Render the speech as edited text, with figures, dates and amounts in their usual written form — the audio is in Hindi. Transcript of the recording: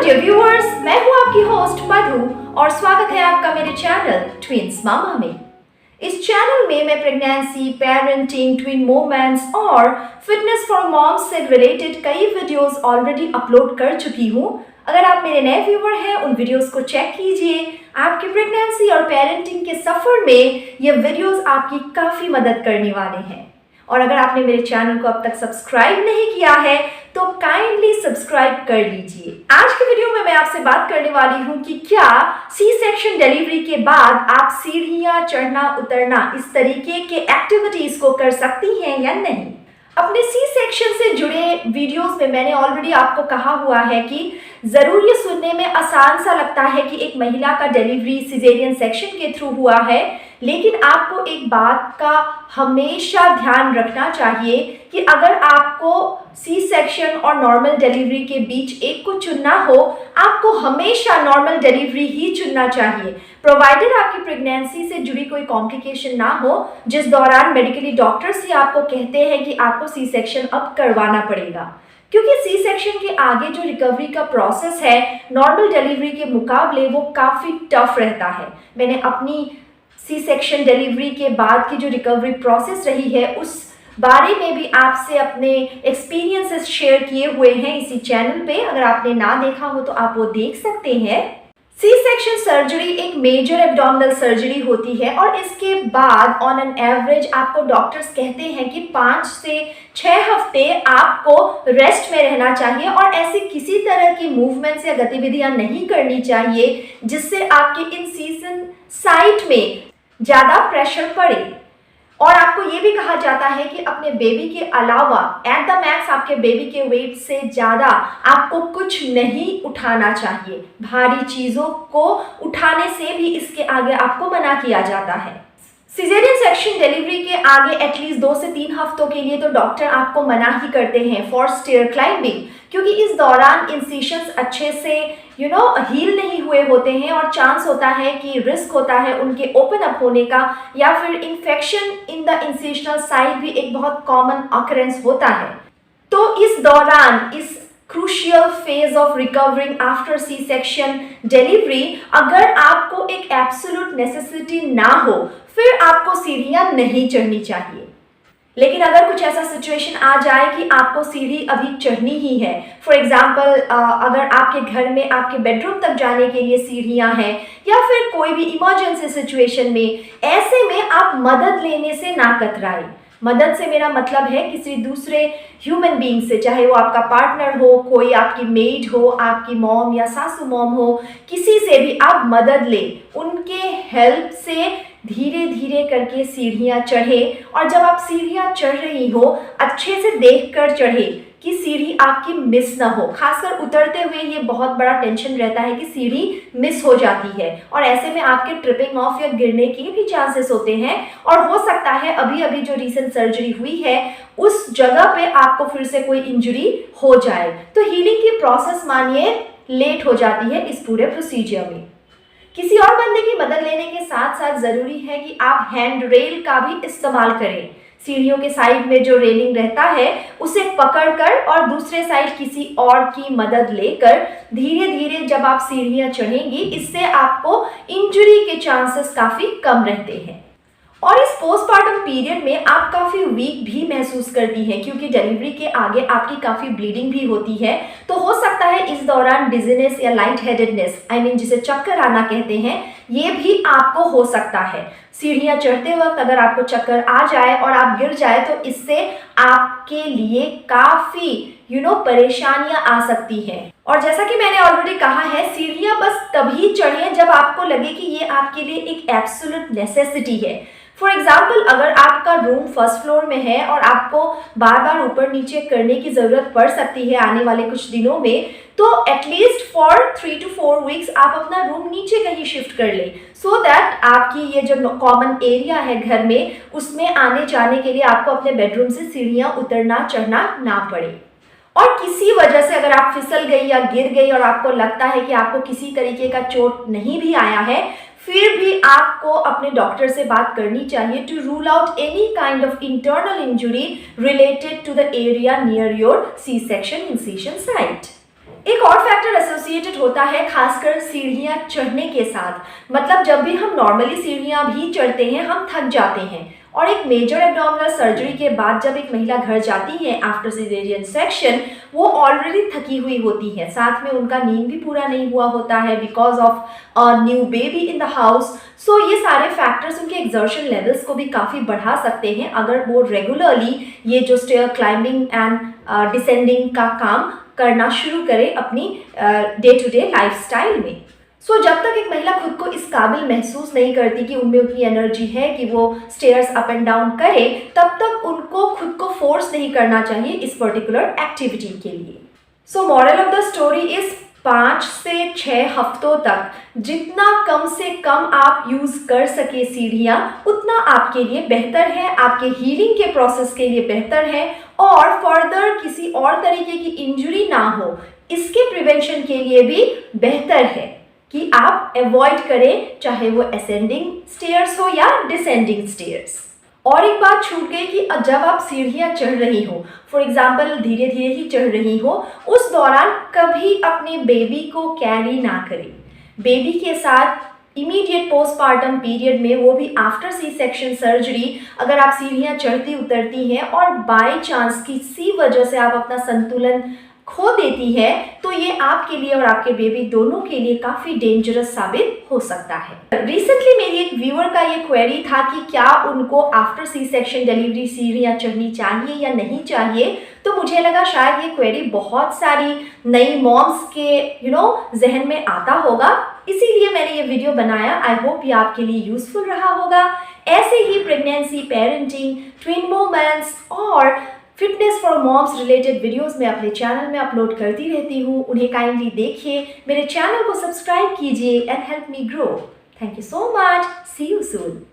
डियर व्यूअर्स, मैं हूं आपकी होस्ट मधु और स्वागत है आपका मेरे चैनल ट्विंस मामा में। इस चैनल में मैं प्रेगनेंसी, पेरेंटिंग, ट्विन मोमेंट्स और फिटनेस फॉर मॉम्स से रिलेटेड कई वीडियोस ऑलरेडी अपलोड कर चुकी हूं। अगर आप मेरे नए व्यूअर हैं, उन वीडियोस को चेक कीजिए। आपकी प्रेगनेंसी और पेरेंटिंग के सफर में ये वीडियोस आपकी काफी मदद करने वाले हैं। और अगर आपने मेरे चैनल को अब तक सब्सक्राइब नहीं किया है तो काइंडली सब्सक्राइब कर लीजिए। आज के वीडियो में मैं आपसे बात करने वाली हूँ कि क्या सी सेक्शन डिलीवरी के बाद आप सीढ़ियाँ चढ़ना उतरना इस तरीके के एक्टिविटीज को कर सकती हैं या नहीं। अपने सी सेक्शन से जुड़े वीडियोस में मैंने ऑलरेडी आपको कहा हुआ है कि ज़रूर ये सुनने में आसान सा लगता है कि एक महिला का डिलीवरी सिजेरियन सेक्शन के थ्रू हुआ है, लेकिन आपको एक बात का हमेशा ध्यान रखना चाहिए कि अगर आपको सी सेक्शन और नॉर्मल डिलीवरी के बीच एक को चुनना हो, आपको हमेशा नॉर्मल डिलीवरी ही चुनना चाहिए, प्रोवाइडेड आपकी प्रेगनेंसी से जुड़ी कोई कॉम्प्लिकेशन ना हो जिस दौरान मेडिकली डॉक्टर्स ही आपको कहते हैं कि आपको सी सेक्शन अब करवाना पड़ेगा। क्योंकि सी सेक्शन के आगे जो रिकवरी का प्रोसेस है नॉर्मल डिलीवरी के मुकाबले वो काफ़ी टफ रहता है। मैंने अपनी सी सेक्शन डिलीवरी के बाद की जो रिकवरी प्रोसेस रही है उस बारे में भी आपसे अपने एक्सपीरियंसेस शेयर किए हुए हैं इसी चैनल पे। अगर आपने ना देखा हो तो आप वो देख सकते हैं। सी सेक्शन सर्जरी एक मेजर एब्डोमिनल सर्जरी होती है और इसके बाद ऑन एन एवरेज आपको डॉक्टर्स कहते हैं कि 5 से 6 हफ्ते आपको रेस्ट में रहना चाहिए और ऐसी किसी तरह की मूवमेंट्स या गतिविधियां नहीं करनी चाहिए जिससे आपके इन सीजन साइट में ज़्यादा प्रेशर पड़े। और आपको ये भी कहा जाता है कि अपने बेबी के अलावा एट द मैक्स आपके बेबी के वेट से ज़्यादा आपको कुछ नहीं उठाना चाहिए। भारी चीज़ों को उठाने से भी इसके आगे आपको मना किया जाता है। सिजेरियन सेक्शन डिलीवरी के आगे एटलीस्ट 2 से 3 हफ्तों के लिए तो डॉक्टर आपको मना ही करते हैं फॉर स्टेयर क्लाइंबिंग, क्योंकि इस दौरान इंसिशंस अच्छे से हील नहीं हुए होते हैं और चांस होता है कि रिस्क होता है उनके ओपन अप होने का, या फिर इन्फेक्शन इन द इंसिशनल साइट भी एक बहुत कॉमन ऑकरेंस होता है। तो इस दौरान इस crucial phase of recovering after C section delivery अगर आपको एक एब्सोल्यूट नेसेसिटी ना हो फिर आपको सीढ़ियाँ नहीं चढ़नी चाहिए। लेकिन अगर कुछ ऐसा सिचुएशन आ जाए कि आपको सीढ़ी अभी चढ़नी ही है, फॉर एग्जाम्पल अगर आपके घर में आपके बेडरूम तक जाने के लिए सीढ़ियाँ हैं या फिर कोई भी इमरजेंसी सिचुएशन में, ऐसे में आप मदद लेने से ना कतराएं। मदद से मेरा मतलब है किसी दूसरे ह्यूमन बीइंग से, चाहे वो आपका पार्टनर हो, कोई आपकी मेड हो, आपकी मॉम या सासू मॉम हो, किसी से भी आप मदद लें। उनके हेल्प से धीरे धीरे करके सीढ़ियाँ चढ़े और जब आप सीढ़ियाँ चढ़ रही हो अच्छे से देखकर चढ़े कि सीढ़ी आपकी मिस ना हो। खासकर उतरते हुए ये बहुत बड़ा टेंशन रहता है कि सीढ़ी मिस हो जाती है और ऐसे में आपके ट्रिपिंग ऑफ या गिरने के भी चांसेस होते हैं और हो सकता है अभी अभी जो रीसेंट सर्जरी हुई है उस जगह पे आपको फिर से कोई इंजरी हो जाए, तो हीलिंग की प्रोसेस मानिए लेट हो जाती है इस पूरे प्रोसीजर में। किसी और बंदे की मदद लेने के साथ साथ ज़रूरी है कि आप हैंड रेल का भी इस्तेमाल करें। सीढ़ियों के साइड में जो रेलिंग रहता है उसे पकड़कर और दूसरे साइड किसी और की मदद लेकर धीरे धीरे जब आप सीढ़ियाँ चढ़ेंगी, इससे आपको इंजरी के चांसेस काफ़ी कम रहते हैं। और इस पोस्टमार्टम पीरियड में आप काफ़ी वीक भी महसूस करती हैं क्योंकि डिलीवरी के आगे आपकी काफ़ी ब्लीडिंग भी होती है, तो हो सकता है इस दौरान डिजीनेस या लाइट हेडेडनेस जिसे चक्कर आना कहते हैं, ये भी आपको हो सकता है। सीढ़ियाँ चढ़ते वक्त अगर आपको चक्कर आ जाए और आप गिर जाए तो इससे आपके लिए काफ़ी परेशानियां आ सकती हैं। और जैसा कि मैंने ऑलरेडी कहा है, सीढ़ियाँ बस तभी चढ़ें जब आपको लगे कि ये आपके लिए एक एब्सोल्यूट नेसेसिटी है। फॉर एग्जाम्पल, अगर आपका रूम फर्स्ट फ्लोर में है और आपको बार बार ऊपर नीचे करने की ज़रूरत पड़ सकती है आने वाले कुछ दिनों में, तो एटलीस्ट फॉर 3 to 4 वीक्स आप अपना रूम नीचे कहीं शिफ्ट कर लें, सो दैट आपकी ये जो कॉमन एरिया है घर में उसमें आने जाने के लिए आपको अपने बेडरूम से सीढ़ियाँ उतरना चढ़ना ना पड़े। और किसी वजह से अगर आप फिसल गई या गिर गई और आपको लगता है कि आपको किसी तरीके का चोट नहीं भी आया है, फिर भी आपको अपने डॉक्टर से बात करनी चाहिए to rule out any kind of internal injury related to the area near your C section incision site. एक और फैक्टर एसोसिएटेड होता है खासकर सीढ़ियाँ चढ़ने के साथ। मतलब जब भी हम नॉर्मली सीढ़ियाँ भी चढ़ते हैं हम थक जाते हैं, और एक मेजर एब्डोमिनल सर्जरी के बाद जब एक महिला घर जाती है आफ्टर सिजेरियन सेक्शन, वो ऑलरेडी थकी हुई होती है, साथ में उनका नींद भी पूरा नहीं हुआ होता है because of a new baby in the house. So ये सारे फैक्टर्स उनके एग्जर्शन लेवल्स को भी काफ़ी बढ़ा सकते हैं अगर वो रेगुलरली ये जो स्टेयर क्लाइंबिंग एंड डिसेंडिंग का काम करना शुरू करें अपनी डे टू डे लाइफस्टाइल में। सो जब तक एक महिला खुद को इस काबिल महसूस नहीं करती कि उनमें उतनी एनर्जी है कि वो स्टेयर्स अप एंड डाउन करे, तब तक उनको खुद को फोर्स नहीं करना चाहिए इस पर्टिकुलर एक्टिविटी के लिए। So moral of the story is 5 से 6 हफ्तों तक जितना कम से कम आप यूज कर सके सीढ़ियाँ, उतना आपके लिए बेहतर है, आपके हीलिंग के प्रोसेस के लिए बेहतर है, और फर्दर किसी और तरीके की इंजरी ना हो इसके प्रिवेंशन के लिए भी बेहतर है कि आप अवॉइड करें, चाहे वो असेंडिंग स्टेयर्स हो या डिसेंडिंग स्टेयर्स। और एक बात छूट गई कि जब आप सीढ़ियाँ चढ़ रही हो, फॉर एग्जाम्पल धीरे धीरे ही चढ़ रही हो, उस दौरान कभी अपने बेबी को कैरी ना करें। बेबी के साथ इमीडिएट पोस्टपार्टम पीरियड में, वो भी आफ्टर सी सेक्शन सर्जरी, अगर आप सीढ़ियाँ चढ़ती उतरती हैं और बाय चांस किसी वजह से आप अपना संतुलन खो देती है, तो ये आपके लिए और आपके बेबी दोनों के लिए काफ़ी डेंजरस साबित हो सकता है। रिसेंटली मेरी एक व्यूअर का ये क्वेरी था कि क्या उनको आफ्टर सी सेक्शन डिलीवरी सीढ़ियाँ चढ़नी चाहिए या नहीं चाहिए, तो मुझे लगा शायद ये क्वेरी बहुत सारी नई मॉम्स के जहन में आता होगा, इसीलिए मैंने ये वीडियो बनाया। आई होप ये आपके लिए यूजफुल रहा होगा। ऐसे ही प्रेगनेंसी, पेरेंटिंग, ट्विन मोमेंट्स और fitness for moms related videos मैं अपने चैनल में अपलोड करती रहती हूँ, उन्हें काइंडली देखिए, मेरे चैनल को सब्सक्राइब कीजिए and help me grow. Thank you so much, see you soon.